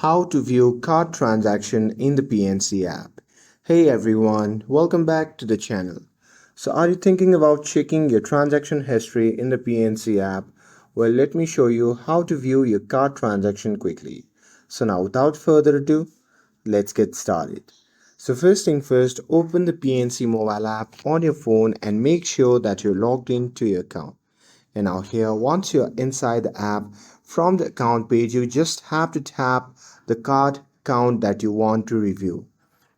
How to view card transaction in the PNC app. Hey everyone, welcome back to the channel. So are you thinking about checking your transaction history in the PNC app? Well, let me show you how to view your card transaction quickly. So now without further ado, let's get started. So first thing first, open the PNC mobile app on your phone and make sure that you're logged into your account. And now here, once you're inside the app, from the account page, you just have to tap the card count that you want to review.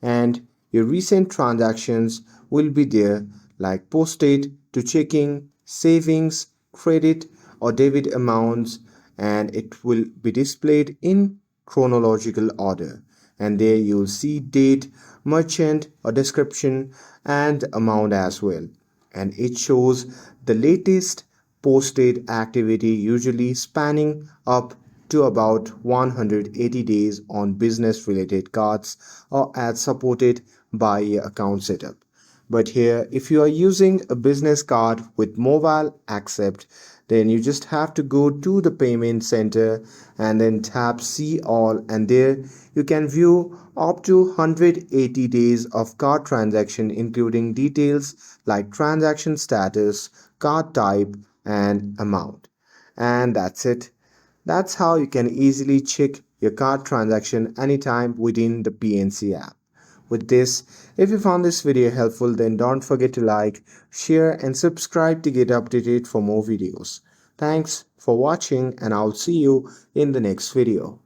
And your recent transactions will be there, like posted to checking, savings, credit or debit amounts, and it will be displayed in chronological order. And there you'll see date, merchant or description and amount as well. And it shows the latest posted activity, usually spanning up to about 180 days on business related cards or as supported by your account setup. But here, if you are using a business card with mobile accept, then you just have to go to the payment center and then tap see all, and there you can view up to 180 days of card transaction, including details like transaction status, card type and amount. And that's it. That's how you can easily check your card transaction anytime within the PNC app. With this, if you found this video helpful, then don't forget to like, share and subscribe to get updated for more videos. Thanks for watching and I'll see you in the next video.